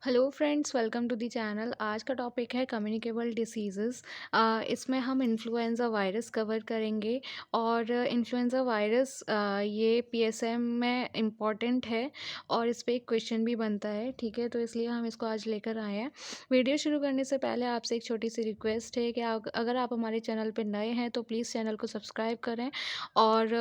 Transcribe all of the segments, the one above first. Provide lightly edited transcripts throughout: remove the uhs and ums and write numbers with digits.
Hello friends, welcome to the channel. आज का topic है कम्युनिकेबल डिसीज़ेज़। इसमें हम इन्फ्लुएंज़ा वायरस कवर करेंगे और इन्फ्लुएंज़ा वायरस ये पीएसएम में इम्पॉर्टेंट है और इस पे एक क्वेश्चन भी बनता है, ठीक है? तो इसलिए हम इसको आज लेकर आए हैं। वीडियो शुरू करने से पहले आपसे एक छोटी-सी रिक्वेस्ट है कि अगर आप हमारे चैनल पे नए हैं तो प्लीज़ चैनल को सब्सक्राइब करें और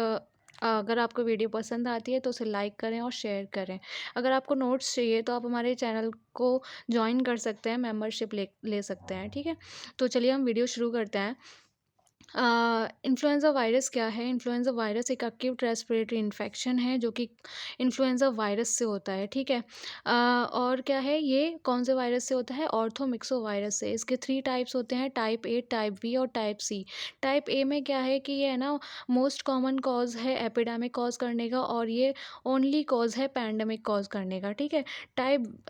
अगर आपको वीडियो पसंद आती है तो उसे लाइक करें और शेयर करें। अगर आपको नोट्स चाहिए तो आप हमारे चैनल को जॉइन कर सकते हैं, मेंबरशिप ले ले सकते हैं, ठीक है? तो चलिए हम वीडियो शुरू करते हैं। इन्फ्लुएंज़ा वायरस क्या है? इन्फ्लुएंज़ा वायरस एक एक्यूट रेस्पिरेटरी इन्फेक्शन है जो कि इन्फ्लुएंज़ा वायरस से होता है, ठीक है? और क्या है ये कौन से वायरस से होता है? ऑर्थोमिक्सो वायरस से। इसके 3 टाइप्स होते हैं, टाइप ए, टाइप बी और टाइप सी। टाइप ए में क्या है कि ये है ना मोस्ट कॉमन कॉज़ है एपिडेमिक कॉज़ करने का और ये ओनली कॉज़ है पैंडेमिक कॉज़ करने का, ठीक है?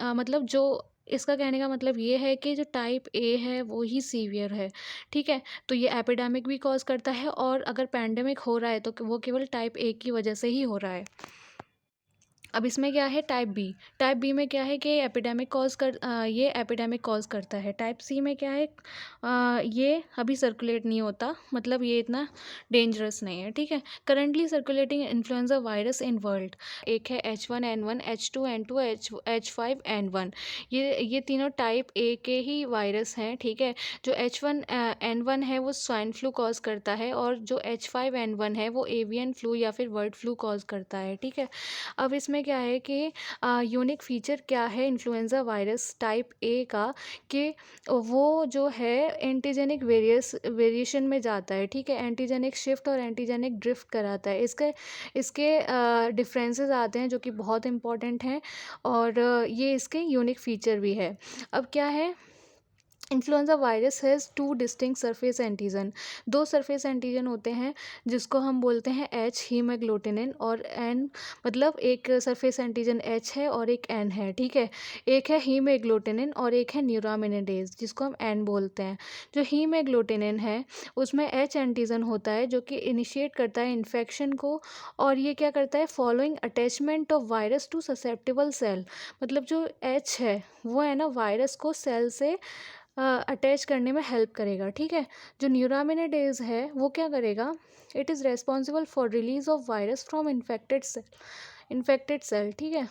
मतलब जो इसका कहने का मतलब ये है कि जो टाइप ए है वो ही सीवियर है, ठीक है? तो ये एपिडेमिक भी कॉज़ करता है और अगर पैंडेमिक हो रहा है तो वो केवल टाइप ए की वजह से ही हो रहा है। अब इसमें क्या है टाइप बी। टाइप बी में क्या है कि ये एपिडेमिक कॉज़ करता है। टाइप सी में क्या है ये अभी सर्कुलेट नहीं होता, मतलब ये इतना डेंजरस नहीं है, ठीक है? Currently circulating influenza virus in world एक है H1N1, H2N2, H5N1। ये तीनों टाइप ए के ही वायरस हैं, ठीक है? जो H1N1 है वो स्वाइन फ्लू कॉज़ करता है और जो H5N1 है वो एवियन फ्लू या फिर बर्ड फ्लू कॉज़ करता है, ठीक है? अब इसमें क्या है कि यूनिक फीचर क्या है इन्फ्लुएंज़ा वायरस टाइप ए का कि वो जो है एंटीजेनिक वेरिएशन में जाता है, ठीक है? एंटीजेनिक शिफ्ट और एंटीजेनिक ड्रिफ्ट कराता है। इसके इसके डिफरेंसेस आते हैं जो कि बहुत इंपॉर्टेंट हैं और ये इसके यूनिक फीचर भी है। अब क्या है influenza virus has 2 distinct surface antigen. 2 surface antigen होते हैं जिसको हम बोलते हैं एच हीमोग्लूटिनिन और एन, मतलब एक सरफेस एंटीजन एच है और एक एन है, ठीक है? एक है हीमोग्लूटिनिन और एक है न्यूरामिनिडेज़ जिसको हम एन बोलते हैं। जो हीमोग्लूटिनिन है उसमें एच एंटीजन होता है जो कि इनिशिएट करता है इन्फेक्शन को और ये क्या करता है following attachment of virus to susceptible cell. मतलब जो एच है वो है ना वायरस को सेल से अटैच करने में हेल्प करेगा, ठीक है? जो न्यूरामिनिडेज़ है वो क्या करेगा, it is responsible for release of virus from infected cell, ठीक है?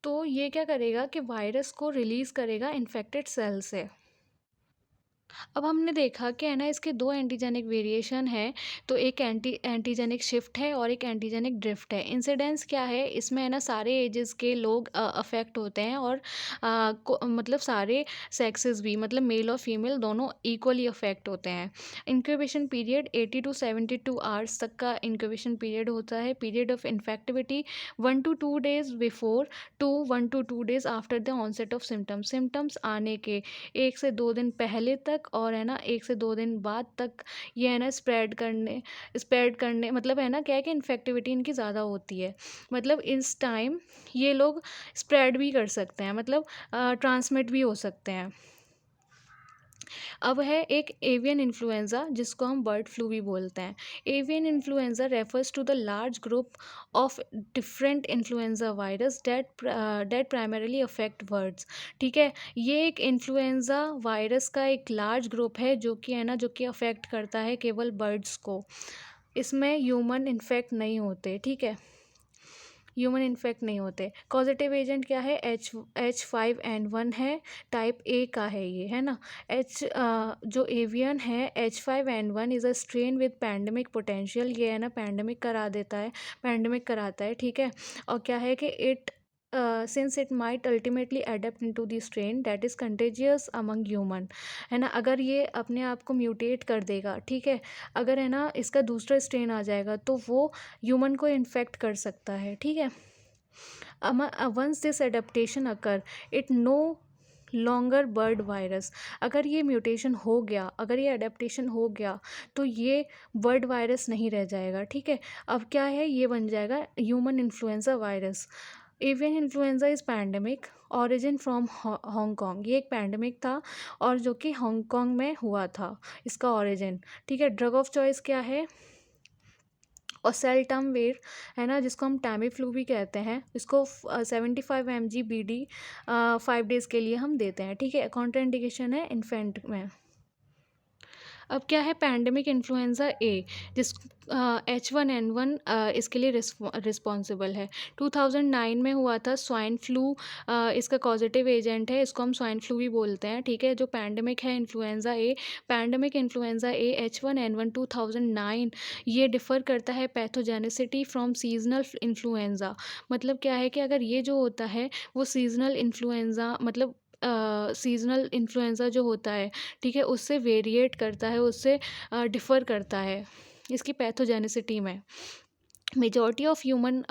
तो ये क्या करेगा कि वायरस को रिलीज़ करेगा इन्फेक्टेड सेल से। अब हमने देखा कि है ना इसके 2 एंटीजेनिक वेरिएशन हैं, तो एक एंटीजेनिक शिफ्ट है और एक एंटीजेनिक ड्रिफ्ट है। इंसिडेंस क्या है इसमें है ना सारे एजेस के लोग अफ़ेक्ट होते हैं और मतलब सारे सेक्सेस भी, मतलब मेल और फीमेल दोनों इक्वली अफ़ेक्ट होते हैं। इंक्यूबेशन पीरियड 80 टू 72 आवर्स तक का इंक्यूबेशन पीरियड होता है। Period of infectivity 1 to 2 days before to 1 to 2 days after the onset of symptoms. Symptoms आने के 1 से 2 दिन पहले तक और है ना 1 से 2 दिन बाद तक ये है ना स्प्रेड करने मतलब है ना क्या है कि इन्फेक्टिविटी इनकी ज़्यादा होती है। मतलब इस टाइम ये लोग स्प्रेड भी कर सकते हैं, मतलब ट्रांसमिट भी हो सकते हैं। अब है एक एवियन इन्फ्लुएंज़ा जिसको हम बर्ड फ्लू भी बोलते हैं। Avian influenza refers to the large group of different influenza virus that primarily affect birds, ठीक है? ये एक इन्फ्लुएंज़ा वायरस का एक लार्ज ग्रुप है जो कि है ना जो कि अफेक्ट करता है केवल बर्ड्स को। इसमें ह्यूमन इन्फेक्ट नहीं होते, ठीक है? ह्यूमन इन्फेक्ट नहीं होते। कॉजेटिव एजेंट क्या है, H5N1 है, टाइप ए का है ये, है ना? जो एवियन है H5N1 is a strain with pandemic potential. ये है ना पैंडेमिक कराता है, ठीक है? और क्या है कि since it might ultimately adapt into the strain that is contagious among human, है ना? अगर ये अपने आप को म्यूटेट कर देगा, ठीक है? अगर है ना इसका दूसरा स्ट्रेन आ जाएगा तो वो ह्यूमन को इन्फेक्ट कर सकता है, ठीक है? Once this adaptation occur it no longer bird virus. अगर ये म्यूटेशन हो गया, अगर ये अडेप्टेशन हो गया तो ये बर्ड वायरस नहीं रह जाएगा, ठीक है? अब क्या है ये बन जाएगा human influenza virus. Avian influenza is pandemic origin from Hong Kong. ये एक पैंडेमिक था और जो कि हांगकांग में हुआ था इसका ओरिजिन, ठीक है? ड्रग ऑफ चॉइस क्या है, और सेल्टामवेर है ना, जिसको हम टैमीफ्लू भी कहते हैं, इसको 75 mg BD 5 डेज़ के लिए हम देते हैं, ठीक है। कॉन्ट्राइंडिकेशन है इन्फेंट में। अब क्या है पैंडेमिक इन्फ्लुएंजा ए, जिस H1N1 इसके लिए रिस्पॉन्सिबल है। 2009 में हुआ था स्वाइन फ्लू, इसका कॉजेटिव एजेंट है, इसको हम स्वाइन फ्लू भी बोलते हैं, ठीक है। जो पैंडेमिक है इन्फ्लुएंजा ए, पैंडेमिक इन्फ्लुएंजा ए H1N1 2009, ये डिफ़र करता है पैथोजेनिसिटी फ्रॉम सीजनल इन्फ्लुएंजा। मतलब क्या है कि अगर ये जो होता है वो सीजनल इन्फ्लुएंजा, मतलब सीजनल इन्फ्लुएंजा जो होता है, ठीक है, उससे वेरिएट करता है, उससे डिफ़र करता है इसकी पैथोजेनिसिटी में। Majority of human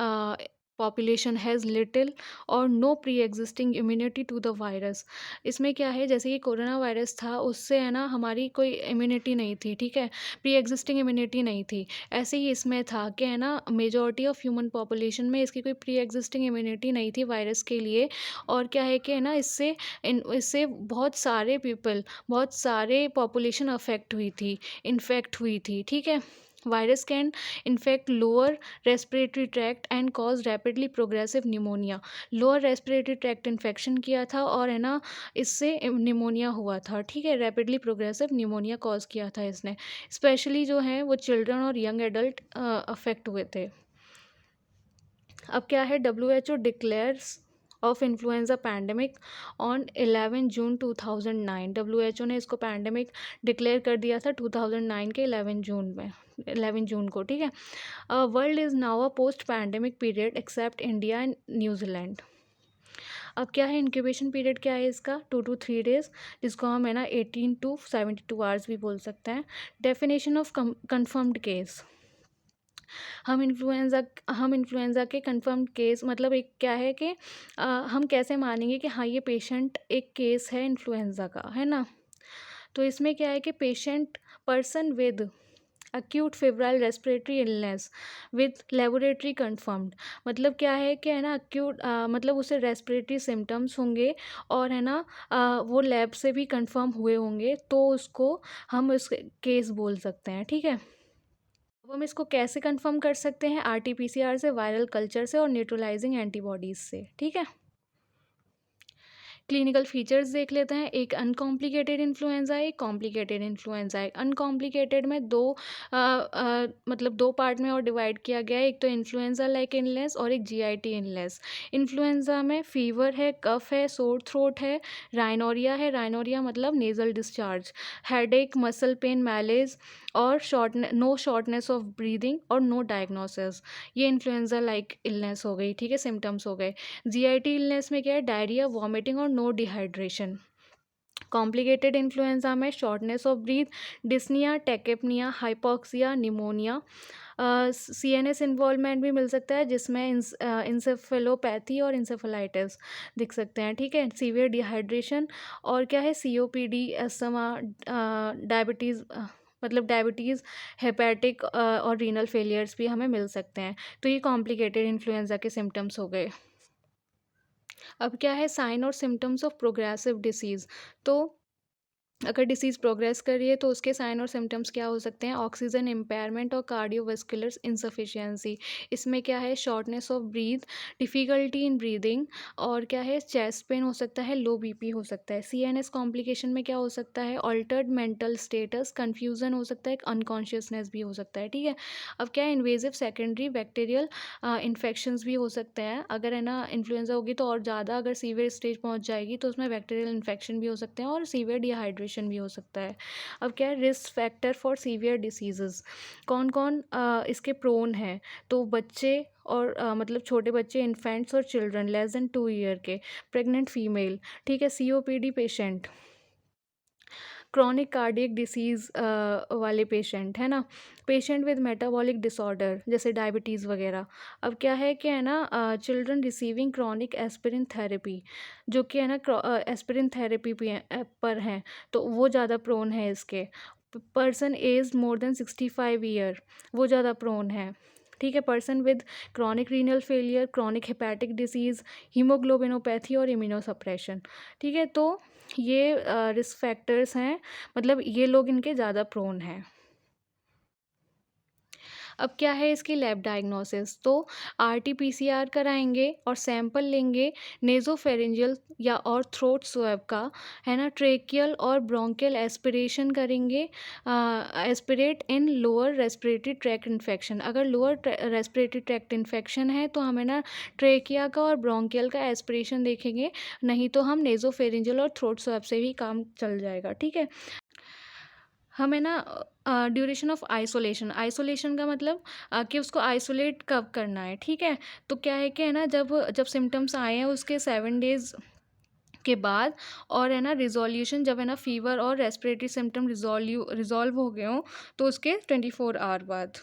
population has little और no pre existing immunity to the virus. इसमें क्या है, जैसे कि कोरोना वायरस था, उससे है ना हमारी कोई इम्यूनिटी नहीं थी, ठीक है, प्री एग्जिस्टिंग इम्यूनिटी नहीं थी। ऐसे ही इसमें था कि है ना मेजॉरिटी ऑफ ह्यूमन पॉपुलेशन में इसकी कोई प्री एग्जिस्टिंग इम्यूनिटी नहीं थी वायरस के लिए। और क्या है कि है ना इससे बहुत सारे पीपल, बहुत सारे पॉपुलेशन अफेक्ट हुई थी, इन्फेक्ट हुई थी, ठीक है। Virus can infect lower respiratory tract and cause rapidly progressive pneumonia. Lower respiratory tract infection किया था और है ना इससे निमोनिया हुआ था, ठीक है। रैपिडली प्रोग्रेसिव निमोनिया कॉज किया था इसने। स्पेशली जो है वो चिल्ड्रन और यंग एडल्ट अफेक्ट हुए थे। अब क्या है, WHO declares of influenza pandemic on 11 June 2009। WHO ने इसको पैंडेमिक डिक्लेयर कर दिया था 2009 के 11 जून को, ठीक है। World is now a post pandemic period except India and New Zealand. अब क्या है, इंक्यूबेशन पीरियड क्या है इसका, 2 to 3 डेज़, जिसको हम है ना 18 to 72 आवर्स भी बोल सकते हैं। डेफिनेशन ऑफ कंफर्म्ड केस, हम इन्फ्लुएंज़ा के कंफर्म केस, मतलब एक क्या है कि हम कैसे मानेंगे कि हाँ ये पेशेंट एक केस है इन्फ्लुएंज़ा का, है ना। तो इसमें क्या है कि patient person with acute febrile respiratory illness with laboratory confirmed, मतलब क्या है कि है ना acute मतलब उसे रेस्पिरेटरी सिम्टम्स होंगे और है ना वो लैब से भी कंफर्म हुए होंगे, तो उसको हम उस केस बोल सकते हैं, ठीक है। अब हम इसको कैसे कंफर्म कर सकते हैं, RT-PCR से, वायरल कल्चर से और न्यूट्रलाइजिंग एंटीबॉडीज़ से, ठीक है। क्लिनिकल फीचर्स देख लेते हैं। एक अनकॉम्प्लिकेटेड इन्फ्लुएंजा है, एक कॉम्प्लिकेटेड इन्फ्लुएंजा है। अनकॉम्प्लिकेटेड में मतलब दो पार्ट में और डिवाइड किया गया है, एक तो इन्फ्लुएंजा लाइक इलनेस और एक GIT इलनेस। इन्फ्लुएंजा में फीवर है, कफ है, सोर थ्रोट है, राइनोरिया मतलब nasal discharge, headache, muscle pain, malaise और नो शॉर्टनेस ऑफ ब्रीदिंग और नो डायग्नोसिस। ये इन्फ्लुएंजा लाइक इलनेस हो गई, ठीक है, सिम्टम्स हो गए। GIT इलनेस में क्या है, डायरिया, वॉमिटिंग और नो डिहाइड्रेशन। कॉम्प्लिकेटेड इन्फ्लुएंजा में shortness of breath, dyspnoea, tachypnoea, hypoxia, pneumonia, CNS involvement भी मिल सकता है, जिसमें इंसेफेलोपैथी और इंसेफेलाइटिस दिख सकते हैं, ठीक है। सीवियर डिहाइड्रेशन और क्या है, COPD, अस्थमा, डायबिटीज़, मतलब डायबिटीज़, हेपेटिक और रीनल फेलियर्स भी हमें मिल सकते हैं। तो ये कॉम्प्लिकेटेड इन्फ्लुएंजा के सिम्टम्स हो गए। अब क्या है, साइन और सिम्टम्स ऑफ प्रोग्रेसिव डिसीज़। तो अगर डिसीज़ प्रोग्रेस कर रही है तो उसके साइन और सिम्टम्स क्या हो सकते हैं, ऑक्सीजन इम्पेयरमेंट और कार्डियोवास्कुलर इंसफिशियंसी। इसमें क्या है, shortness of breathe, difficulty in breathing और क्या है, चेस्ट पेन हो सकता है, लो BP हो सकता है। CNS कॉम्प्लिकेशन में क्या हो सकता है, ऑल्टर्ड मेंटल स्टेटस, कन्फ्यूज़न हो सकता है, अनकॉन्शियसनेस भी हो सकता है, ठीक है। अब क्या है, इन्वेजिव सेकेंडरी बैक्टीरियल इन्फेक्शंस भी हो सकते हैं। अगर है ना इन्फ्लुएंजा होगी तो और ज़्यादा अगर सीवियर स्टेज पहुंच जाएगी तो उसमें बैक्टीरियल इन्फेक्शन भी हो सकते हैं और सीवियर डिहाइड्रेशन भी हो सकता है। अब क्या है, risk factor for severe diseases, कौन कौन इसके प्रोन हैं, तो बच्चे और मतलब छोटे बच्चे, इन्फेंट्स और चिल्ड्रन लेस देन 2 ईयर के, प्रेग्नेंट फीमेल, ठीक है, COPD patient, chronic cardiac disease वाले पेशेंट, है ना, पेशेंट विद मेटाबॉलिक डिसऑर्डर जैसे डायबिटीज़ वगैरह। अब क्या है कि है ना children receiving chronic aspirin therapy, जो कि है ना एस्पिरिन थेरेपी पर हैं, तो वो ज़्यादा प्रोन है इसके। Person age more than 65 year, वो ज़्यादा प्रोन है, ठीक है। Person with chronic renal failure, chronic hepatic disease, haemoglobinopathy और इम्यूनोसप्रेशन, ठीक है। तो ये रिस्क फैक्टर्स हैं, मतलब ये लोग इनके ज़्यादा प्रोन हैं। अब क्या है इसकी लैब डायग्नोसिस, तो आरटी-पीसीआर कराएँगे और सैंपल लेंगे नेज़ोफेरेंजियल या और थ्रोट स्वैब का, है ना? ट्रेकियल और ब्रोंकियल एस्पिरेशन करेंगे, एस्पिरेट इन लोअर रेस्पिरेटरी ट्रैक्ट इन्फेक्शन। अगर लोअर रेस्पिरेटरी ट्रैक्ट इन्फेक्शन है तो हमें ना ट्रेकिया का और ब्रोंकियल का एस्पिरेशन देखेंगे, नहीं तो हम नेज़ोफेरेंजियल और थ्रोट स्वैब से भी काम चल जाएगा, ठीक है? हमें ना ड्यूरेशन ऑफ आइसोलेशन, आइसोलेशन का मतलब कि उसको आइसोलेट कब करना है, ठीक है? तो क्या है कि है ना, जब जब सिम्पटम्स आए हैं उसके 7 डेज़ के बाद, और है ना रिज़ॉल्यूशन जब है ना फ़ीवर और रेस्पिरेटरी सिम्पटम रिज़ॉल्व हो गए हों, तो उसके 24 आवर बाद।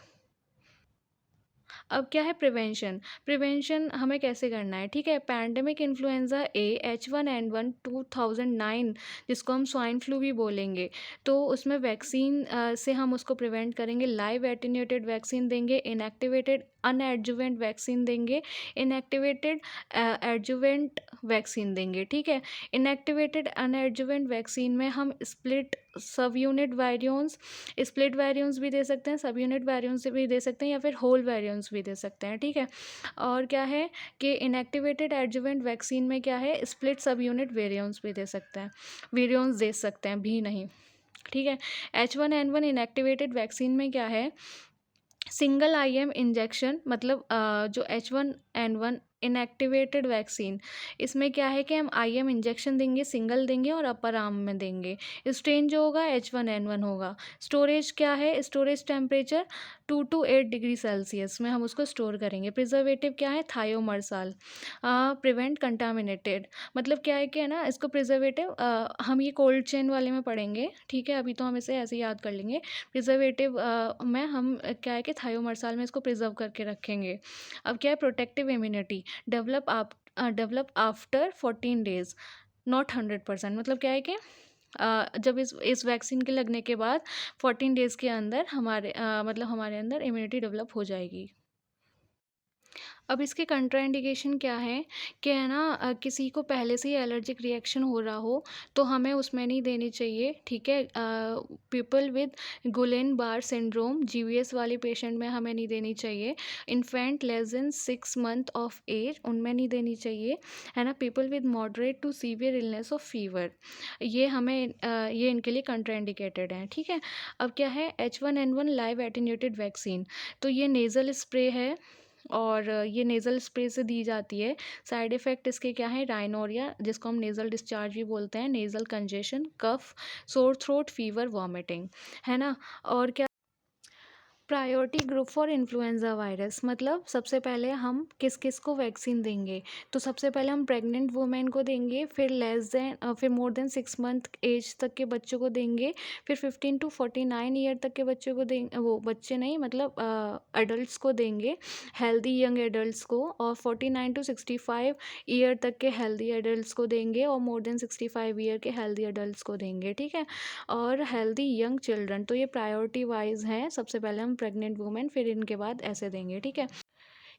अब क्या है प्रिवेंशन, प्रिवेंशन हमें कैसे करना है, ठीक है? पैंडेमिक इन्फ्लुएंज़ा ए H1N1 2009, जिसको हम स्वाइन फ्लू भी बोलेंगे, तो उसमें वैक्सीन से हम उसको प्रिवेंट करेंगे। लाइव एटेन्यूएटेड वैक्सीन देंगे, इनएक्टिवेटेड अनएडजुवेंट वैक्सीन देंगे, इनएक्टिवेटेड एडजुवेंट वैक्सीन देंगे, ठीक है? इनएक्टिवेटेड अनएडजुवेंट वैक्सीन में हम स्प्लिट सब यूनिट वैरिएंट्स, स्प्लिट वैरिएंट्स भी दे सकते हैं, सब यूनिट वैरिएंट्स भी दे सकते हैं, या फिर होल वैरिएंट्स भी दे सकते हैं, ठीक है? और क्या है कि इनएक्टिवेटेड एडजुवेंट वैक्सीन में क्या है, स्प्लिट सब यूनिट वेरिएंट्स भी दे सकते हैं, वेरिएंट्स दे सकते हैं भी नहीं, ठीक है? H1N1 इनएक्टिवेटेड वैक्सीन में क्या है, सिंगल आईएम इंजेक्शन, मतलब जो H1N1 इनएक्टिवेटेड वैक्सीन, इसमें क्या है कि हम आईएम इंजेक्शन देंगे, सिंगल देंगे और अपर आर्म में देंगे। स्ट्रेन जो होगा H1N1 होगा। स्टोरेज क्या है, storage temperature 2 to 8 degree Celsius में हम उसको स्टोर करेंगे। प्रिजर्वेटिव क्या है, थायोमर्साल। प्रिवेंट कंटामिनेटेड, मतलब क्या है कि है ना, इसको प्रिजर्वेटिव हम ये कोल्ड चेन वाले में पढ़ेंगे, ठीक है? अभी तो हम इसे ऐसे ही याद कर लेंगे। प्रिजर्वेटिव में हम क्या है कि थायोमर्साल में इसको प्रिजर्व करके रखेंगे। अब क्या है protective immunity, develop after 14 days, not 100%, मतलब क्या है कि जब इस वैक्सीन के लगने के बाद 14 डेज़ के अंदर मतलब हमारे अंदर इम्यूनिटी डेवलप हो जाएगी। अब इसके कंट्राइंडिकेशन क्या है कि है ना, किसी को पहले से ही एलर्जिक रिएक्शन हो रहा हो तो हमें उसमें नहीं देनी चाहिए, ठीक है? People with Guillain Barre syndrome, जीवीएस वाले पेशेंट में हमें नहीं देनी चाहिए। Infant less than 6 month of age, उनमें नहीं देनी चाहिए, है ना? People with moderate to severe illness of fever, ये इनके लिए कंट्राइंडिकेटेड हैं, ठीक है? अब क्या है H1N1 लाइव एटेन्यूएटेड वैक्सीन, तो ये नेज़ल स्प्रे है और ये नेज़ल स्प्रे से दी जाती है। साइड इफ़ेक्ट इसके क्या हैं, राइनोरिया, जिसको हम नेज़ल डिस्चार्ज भी बोलते हैं, नेज़ल कंजेशन, कफ, सोर थ्रोट, फीवर, वॉमिटिंग, है ना? और क्या priority group for influenza virus, मतलब सबसे पहले हम किस किस को वैक्सीन देंगे, तो सबसे पहले हम प्रेग्नेंट वुमेन को देंगे, फिर मोर देन 6 मंथ एज तक के बच्चों को देंगे, फिर 15 टू 49 ईयर तक के बच्चों को देंगे, वो बच्चे नहीं मतलब अडल्ट को देंगे, हेल्दी यंग एडल्ट को, और 49 टू 65 ईयर तक के हेल्दी एडल्ट को देंगे, और मोर देन 65 ईयर के हेल्दी एडल्ट को देंगे, ठीक है? और हेल्दी यंग चिल्ड्रन, तो ये प्रायोरिटी वाइज हैं, सबसे पहले हम प्रेग्नेंट वुमेन, फिर इनके बाद ऐसे देंगे, ठीक है?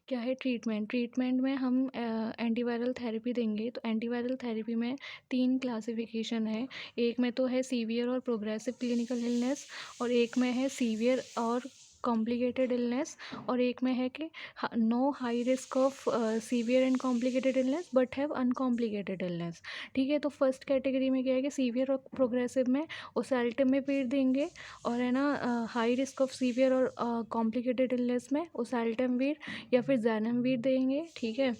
क्या है ट्रीटमेंट, ट्रीटमेंट में हम एंटीवायरल थेरेपी देंगे, तो एंटीवायरल थेरेपी में 3 क्लासिफिकेशन है। एक में तो है सीवियर और प्रोग्रेसिव क्लिनिकल इलनेस, और एक में है सीवियर और कॉम्प्लिकेटेड इलनेस, और एक में है कि no high risk of severe and complicated illness but have uncomplicated illness, ठीक है? तो फर्स्ट कैटेगरी में क्या है कि सीवियर और प्रोग्रेसिव में ओसेल्टामिविर देंगे, और है ना हाई रिस्क ऑफ सीवियर और कॉम्प्लिकेटेड इलनेस में ओसेल्टामिविर या फिर ज़ैनमवीर देंगे, ठीक है?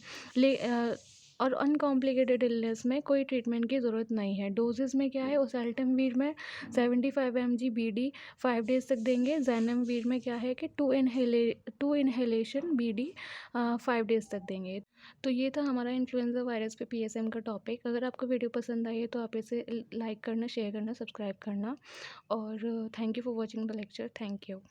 और अनकॉम्प्लिकेटेड इलनेस में कोई ट्रीटमेंट की ज़रूरत नहीं है। डोजेज़ में क्या है, ओसेल्टामिविर में 75 mg बीडी 5 डेज़ तक देंगे, ज़ैनमवीर में क्या है कि 2 इन्हेलेशन बीडी 5 डेज़ तक देंगे। तो ये था हमारा इन्फ्लुएंजा वायरस पे पीएसएम का टॉपिक। अगर आपको वीडियो पसंद आई है तो आप इसे लाइक करना, शेयर करना, सब्सक्राइब करना, और thank you for watching the lecture. Thank you.